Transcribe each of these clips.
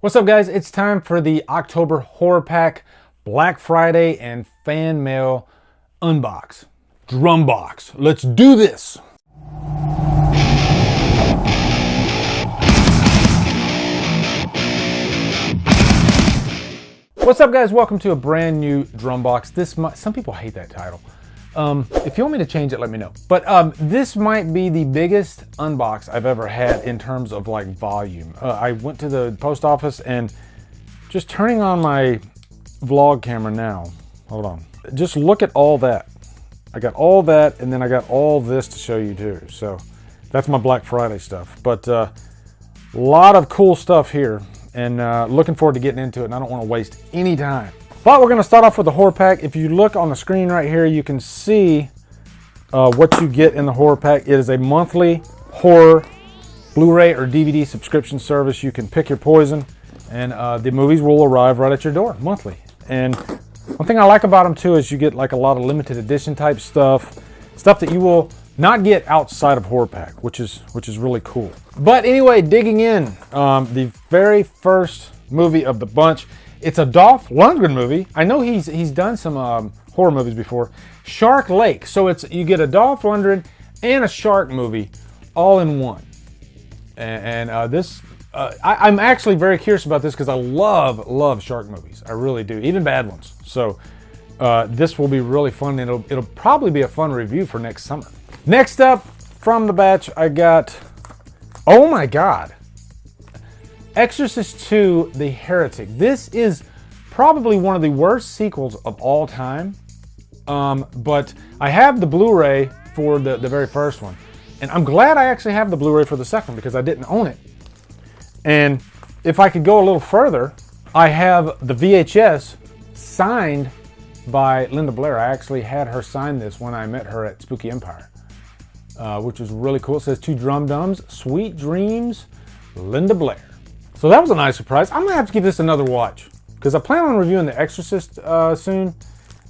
What's up, guys? It's time for the October Horror Pack, Black Friday, and Fan Mail Unbox. DrumBox. Let's do this! What's up, guys? Welcome to a brand new DrumBox. Some people hate that title. If you want me to change it, let me know. But this might be the biggest unbox I've ever had in terms of like volume. I went to the post office and just turning on my vlog camera now. Hold on. Just look at all that. I got all that, and then I got all this to show you too. So that's my Black Friday stuff. But a lot of cool stuff here, and looking forward to getting into it. And I don't want to waste any time. But we're going to start off with the horror pack. If you look on the screen right here, you can see what you get in the horror pack. It is a monthly horror Blu-ray or DVD subscription service. You can pick your poison, and the movies will arrive right at your door monthly. And one thing I like about them too is you get like a lot of limited edition type stuff that you will not get outside of horror pack, which is really cool. But anyway, digging in, the very first movie of the bunch. It's a Dolph Lundgren movie. I know he's done some horror movies before. Shark Lake. So you get a Dolph Lundgren and a shark movie all in one. And I'm actually very curious about this because I love shark movies. I really do, even bad ones. So this will be really fun, and it'll probably be a fun review for next summer. Next up from the batch, I got, oh my God, Exorcist II: The Heretic. This is probably one of the worst sequels of all time, but I have the Blu-ray for the very first one, and I'm glad I actually have the Blu-ray for the second because I didn't own it. And if I could go a little further, I have the VHS signed by Linda Blair. I actually had her sign this when I met her at Spooky Empire, which was really cool. It says, "To Drumdums, Sweet Dreams, Linda Blair." So that was a nice surprise. I'm gonna have to give this another watch because I plan on reviewing The Exorcist soon,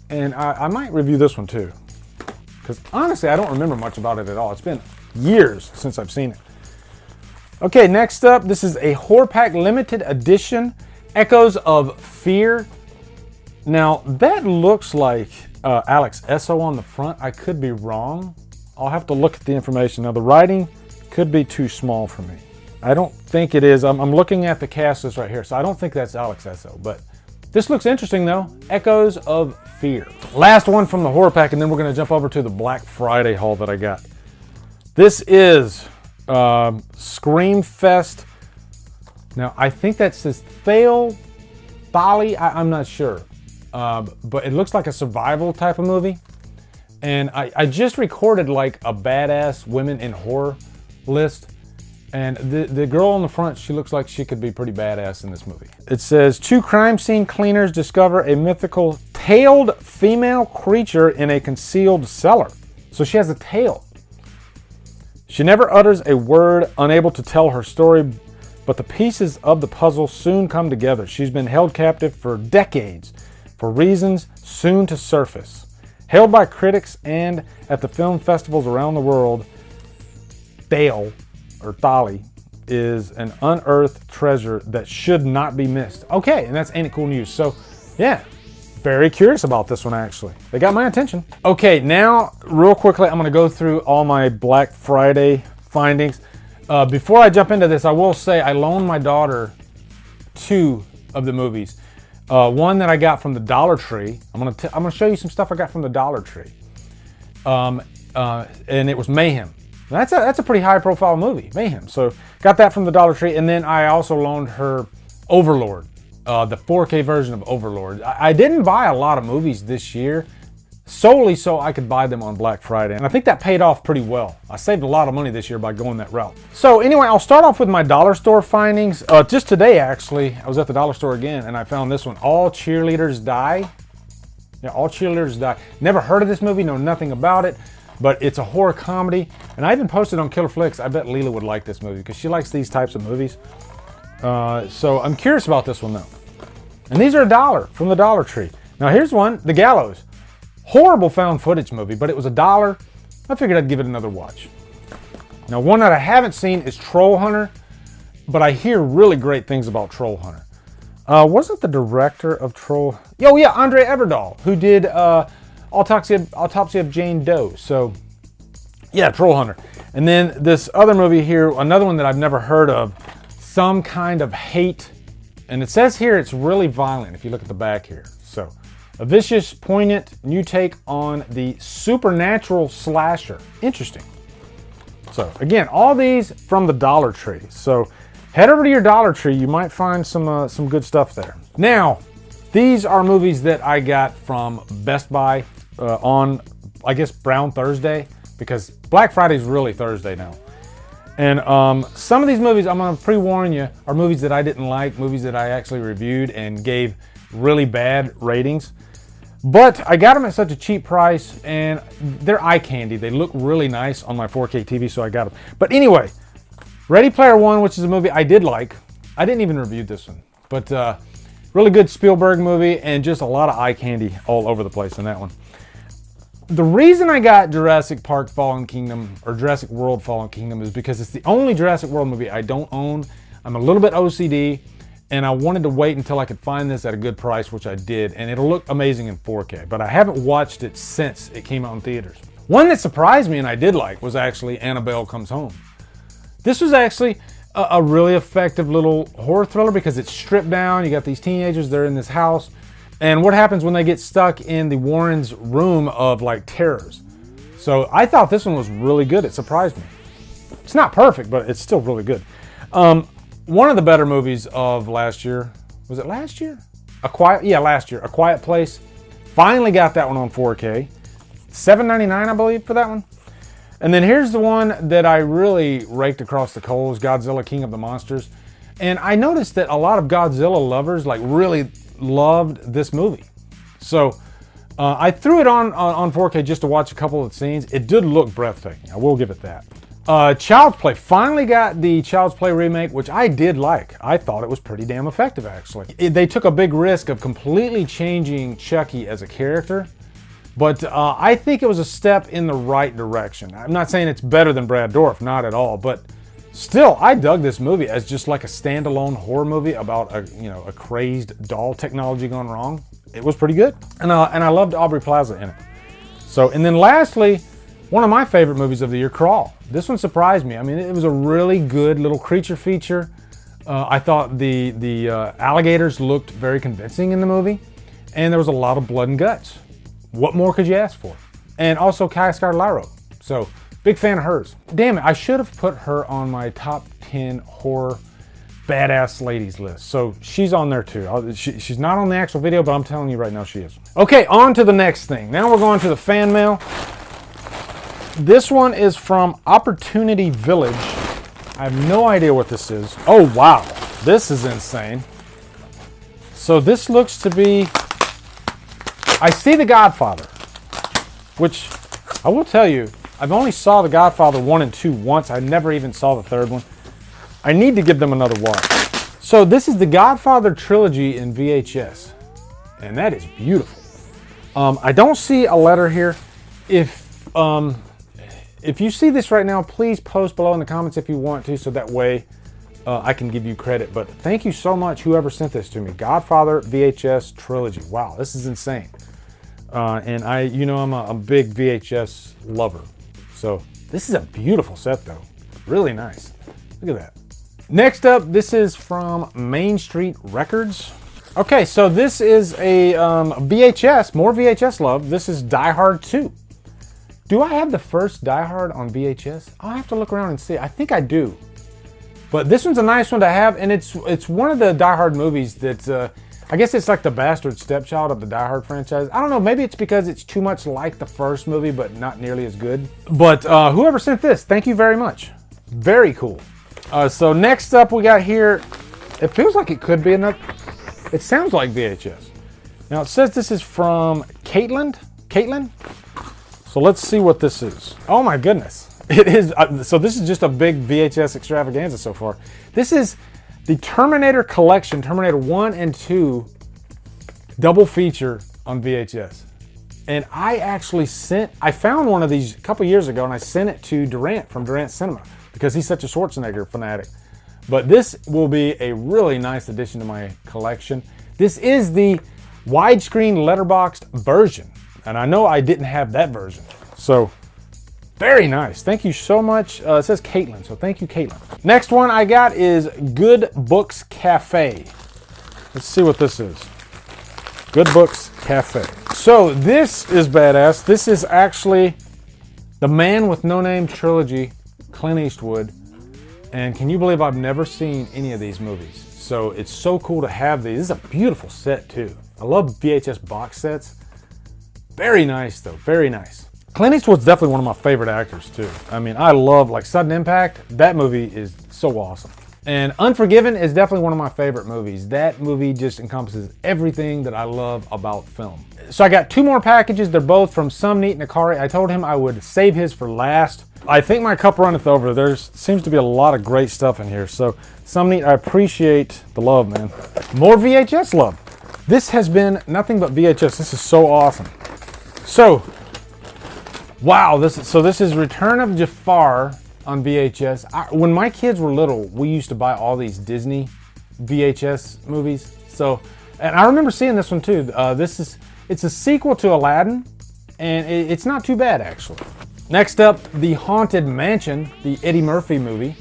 and I might review this one too. Because honestly, I don't remember much about it at all. It's been years since I've seen it. Okay, next up, this is a Horror Pack limited edition, Echoes of Fear. Now that looks like Alex Esso on the front. I could be wrong. I'll have to look at the information. Now the writing could be too small for me. I don't think it is. I'm looking at the cast list right here, so I don't think that's Alex Esso, but this looks interesting though. Echoes of Fear. Last one from the horror pack, and then we're gonna jump over to the Black Friday haul that I got. This is Scream Fest. Now I think that says Thali. I'm not sure, but it looks like a survival type of movie. And I just recorded like a badass women in horror list. And the girl on the front, she looks like she could be pretty badass in this movie. It says, two crime scene cleaners discover a mythical tailed female creature in a concealed cellar. So she has a tail. She never utters a word, unable to tell her story, but the pieces of the puzzle soon come together. She's been held captive for decades for reasons soon to surface. Hailed by critics and at the film festivals around the world, Thali is an unearthed treasure that should not be missed. Okay, and that's Ain't It Cool News. So yeah, very curious about this one actually. They got my attention. Okay, now real quickly, I'm gonna go through all my Black Friday findings. Before I jump into this, I will say I loaned my daughter two of the movies. One that I got from the Dollar Tree. I'm gonna show you some stuff I got from the Dollar Tree. And it was Mayhem. That's a pretty high profile movie, Mayhem. So got that from the Dollar Tree, and then I also loaned her Overlord, the 4K version of Overlord. I didn't buy a lot of movies this year, solely so I could buy them on Black Friday, and I think that paid off pretty well. I saved a lot of money this year by going that route. So anyway, I'll start off with my dollar store findings. Just today, actually, I was at the dollar store again, and I found this one, All Cheerleaders Die. Yeah, All Cheerleaders Die. Never heard of this movie, know nothing about it. But it's a horror comedy, and I even posted on Killer Flicks. I bet Leela would like this movie because she likes these types of movies. So I'm curious about this one though. And these are $1 from the Dollar Tree. Now here's one, The Gallows. Horrible found footage movie, but it was $1. I figured I'd give it another watch. Now one that I haven't seen is Troll Hunter. but I hear really great things about Troll Hunter. Wasn't the director of Troll... Oh yeah, Andre Everdahl, who did Autopsy of Jane Doe. So yeah, Troll Hunter. And then this other movie here, another one that I've never heard of, Some Kind of Hate. And it says here it's really violent if you look at the back here. So a vicious, poignant new take on the supernatural slasher. Interesting. So again, all these from the Dollar Tree. So head over to your Dollar Tree. You might find some good stuff there. Now, these are movies that I got from Best Buy on, I guess, Brown Thursday, because Black Friday is really Thursday now. And some of these movies, I'm going to pre-warn you, are movies that I didn't like, movies that I actually reviewed and gave really bad ratings. But I got them at such a cheap price, and they're eye candy. They look really nice on my 4K TV, so I got them. But anyway, Ready Player One, which is a movie I did like. I didn't even review this one. But really good Spielberg movie, and just a lot of eye candy all over the place in that one. The reason I got Jurassic Park Fallen Kingdom, or Jurassic World Fallen Kingdom, is because it's the only Jurassic World movie I don't own. I'm a little bit OCD, and I wanted to wait until I could find this at a good price, which I did, and it'll look amazing in 4K, but I haven't watched it since it came out in theaters. One that surprised me and I did like was actually Annabelle Comes Home. This was actually a really effective little horror thriller because it's stripped down. You got these teenagers, they're in this house, and what happens when they get stuck in the Warrens' room of like terrors. So I thought this one was really good. It surprised me. It's not perfect, but it's still really good. One of the better movies of last year, was it last year? Last year, A Quiet Place. Finally got that one on 4K. $7.99, I believe, for that one. And then here's the one that I really raked across the coals, Godzilla King of the Monsters. And I noticed that a lot of Godzilla lovers like really loved this movie. So I threw it on 4K just to watch a couple of scenes. It did look breathtaking, I will give it that. Child's Play, finally got the Child's Play remake, which I did like. I thought it was pretty damn effective, actually. They took a big risk of completely changing Chucky as a character, but I think it was a step in the right direction. I'm not saying it's better than Brad Dourif, not at all, but still, I dug this movie as just like a standalone horror movie about a crazed doll technology gone wrong. It was pretty good, and I loved Aubrey Plaza in it. So, and then lastly, one of my favorite movies of the year, Crawl. This one surprised me. I mean, it was a really good little creature feature. I thought the alligators looked very convincing in the movie, and there was a lot of blood and guts. What more could you ask for? And also Kaya Scodelario. So, big fan of hers. Damn it, I should have put her on my top 10 horror badass ladies list. So she's on there too. She's not on the actual video, but I'm telling you right now she is. Okay, on to the next thing. Now we're going to the fan mail. This one is from Opportunity Village. I have no idea what this is. Oh wow, this is insane. So this looks to be, I see The Godfather, which I will tell you, I've only saw The Godfather 1 and 2 once. I never even saw the third one. I need to give them another watch. So this is the Godfather trilogy in VHS, and that is beautiful. I don't see a letter here. If you see this right now, please post below in the comments if you want to, so that way I can give you credit. But thank you so much, whoever sent this to me. Godfather VHS trilogy. Wow, this is insane. And I'm a big VHS lover. So this is a beautiful set though. Really nice. Look at that. Next up, this is from Main Street Records. Okay, so this is a VHS, more VHS love. This is Die Hard 2. Do I have the first Die Hard on VHS? I'll have to look around and see. I think I do. But this one's a nice one to have, and it's one of the Die Hard movies that, I guess it's like the bastard stepchild of the Die Hard franchise. I don't know, maybe it's because it's too much like the first movie, but not nearly as good. But whoever sent this, thank you very much. Very cool. So next up we got here, it feels like it could be another, it sounds like VHS. Now it says this is from Caitlin. So let's see what this is. Oh my goodness. It is, so this is just a big VHS extravaganza so far. This is the Terminator Collection, Terminator 1 and 2 double feature on VHS. And I found one of these a couple years ago and I sent it to Durant from Durant Cinema because he's such a Schwarzenegger fanatic. But this will be a really nice addition to my collection. This is the widescreen letterboxed version. And I know I didn't have that version. So, very nice. Thank you so much. It says Caitlin, so thank you, Caitlin. Next one I got is Good Books Cafe. Let's see what this is. Good Books Cafe. So this is badass. This is actually the Man with No Name trilogy, Clint Eastwood. And can you believe I've never seen any of these movies? So it's so cool to have these. This is a beautiful set too. I love VHS box sets. Very nice though, very nice. Clint Eastwood's definitely one of my favorite actors too. I mean, I love like Sudden Impact. That movie is so awesome. And Unforgiven is definitely one of my favorite movies. That movie just encompasses everything that I love about film. So I got 2 more packages. They're both from Some Neat Nakari. I told him I would save his for last. I think my cup runneth over. There seems to be a lot of great stuff in here. So Some Neat, I appreciate the love, man. More VHS love. This has been nothing but VHS. This is so awesome. So, wow, this is Return of Jafar on VHS. When my kids were little, we used to buy all these Disney VHS movies. So, and I remember seeing this one too. It's a sequel to Aladdin, and it's not too bad actually. Next up, The Haunted Mansion, the Eddie Murphy movie.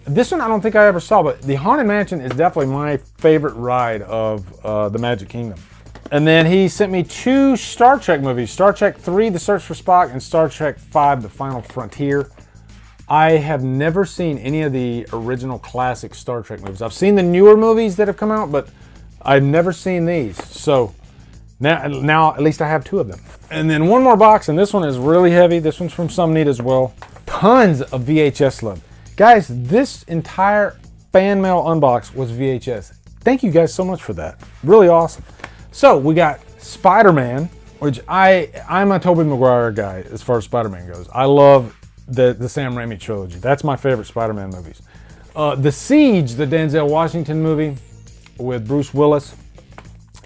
This one I don't think I ever saw, but The Haunted Mansion is definitely my favorite ride of the Magic Kingdom. And then he sent me 2 Star Trek movies, Star Trek 3, The Search for Spock, and Star Trek 5, The Final Frontier. I have never seen any of the original classic Star Trek movies. I've seen the newer movies that have come out, but I've never seen these. So now at least I have 2 of them. And then one more box, and this one is really heavy. This one's from Some Neat as well. Tons of VHS love. Guys, this entire fan mail unbox was VHS. Thank you guys so much for that. Really awesome. So we got Spider-Man, which I'm a Tobey Maguire guy as far as Spider-Man goes. I love the Sam Raimi trilogy. That's my favorite Spider-Man movies. The Siege, the Denzel Washington movie with Bruce Willis.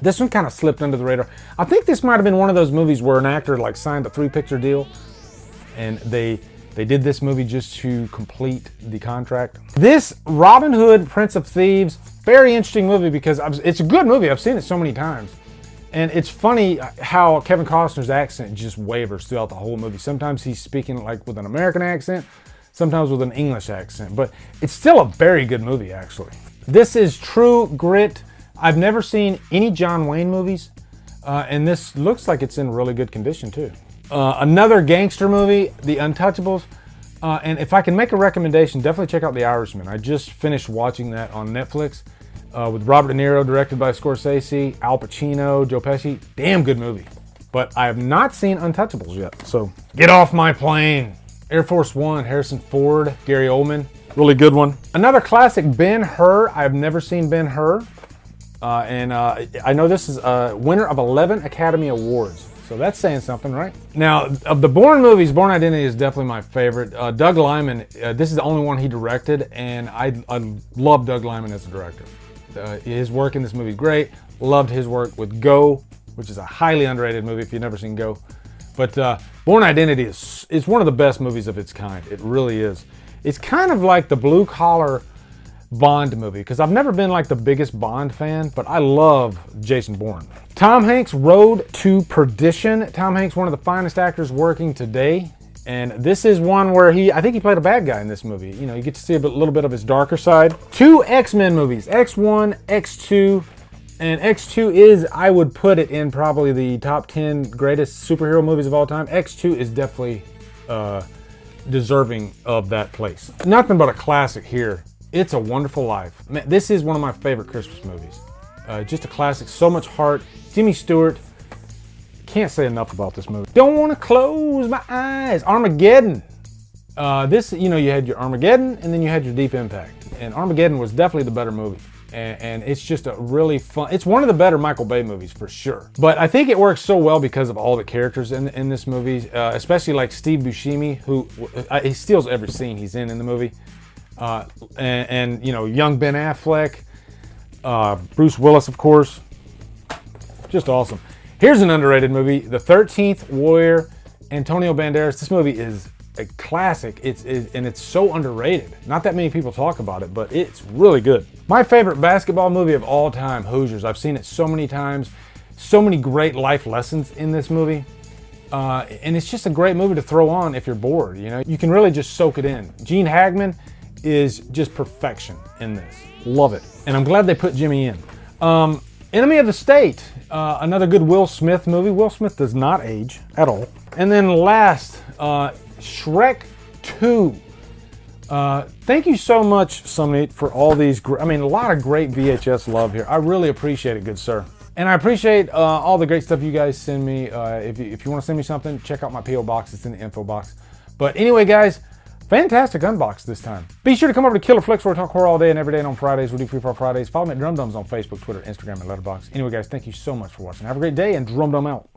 This one kind of slipped under the radar. I think this might have been one of those movies where an actor like signed a 3-picture deal and they did this movie just to complete the contract. This Robin Hood, Prince of Thieves, very interesting movie because it's a good movie. I've seen it so many times. And it's funny how Kevin Costner's accent just wavers throughout the whole movie. Sometimes he's speaking like with an American accent, sometimes with an English accent, but it's still a very good movie actually. This is True Grit. I've never seen any John Wayne movies, and this looks like it's in really good condition too. Another gangster movie, The Untouchables. And if I can make a recommendation, definitely check out The Irishman. I just finished watching that on Netflix with Robert De Niro, directed by Scorsese, Al Pacino, Joe Pesci. Damn good movie. But I have not seen Untouchables yet. So get off my plane. Air Force One, Harrison Ford, Gary Oldman. Really good one. Another classic, Ben-Hur. I've never seen Ben-Hur. I know this is a winner of 11 Academy Awards. So that's saying something, right? Now, of the Bourne movies, Bourne Identity is definitely my favorite. Doug Liman, this is the only one he directed, and I love Doug Liman as a director. His work in this movie is great. Loved his work with Go, which is a highly underrated movie if you've never seen Go. But Bourne Identity is one of the best movies of its kind. It really is. It's kind of like the blue-collar Bond movie, because I've never been like the biggest Bond fan, but I love Jason Bourne. Tom Hanks' Road to Perdition. Tom Hanks, one of the finest actors working today. And this is one where I think he played a bad guy in this movie. You know, you get to see a little bit of his darker side. 2 X-Men movies, X1, X2. And X2 is, I would put it in probably the top 10 greatest superhero movies of all time. X2 is definitely deserving of that place. Nothing but a classic here. It's a Wonderful Life. Man, this is one of my favorite Christmas movies. Just a classic, so much heart. Jimmy Stewart. Can't say enough about this movie. Don't want to close my eyes. Armageddon. This, you know, you had your Armageddon and then you had your Deep Impact. And Armageddon was definitely the better movie. And it's just a really fun, it's one of the better Michael Bay movies for sure. But I think it works so well because of all the characters in this movie, especially like Steve Buscemi, who he steals every scene he's in the movie. And you know, young Ben Affleck, Bruce Willis, of course. Just awesome. Here's an underrated movie, The 13th Warrior, Antonio Banderas. This movie is a classic. And it's so underrated. Not that many people talk about it, but it's really good. My favorite basketball movie of all time, Hoosiers. I've seen it so many times. So many great life lessons in this movie. And it's just a great movie to throw on if you're bored. You know, you can really just soak it in. Gene Hackman is just perfection in this. Love it. And I'm glad they put Jimmy in. Enemy of the State, another good Will Smith movie. Will Smith does not age at all. And then last, Shrek 2. Thank you so much, Sumnit, for all these, a lot of great VHS love here. I really appreciate it, good sir. And I appreciate all the great stuff you guys send me. If you want to send me something, check out my P.O. box. It's in the info box. But anyway, guys, fantastic unbox this time. Be sure to come over to Killer Flicks where we talk horror all day and every day, and on Fridays we do Free for Fridays. Follow me at Drumdums on Facebook, Twitter, Instagram, and Letterboxd. Anyway, guys, thank you so much for watching. Have a great day, and Drumdum out.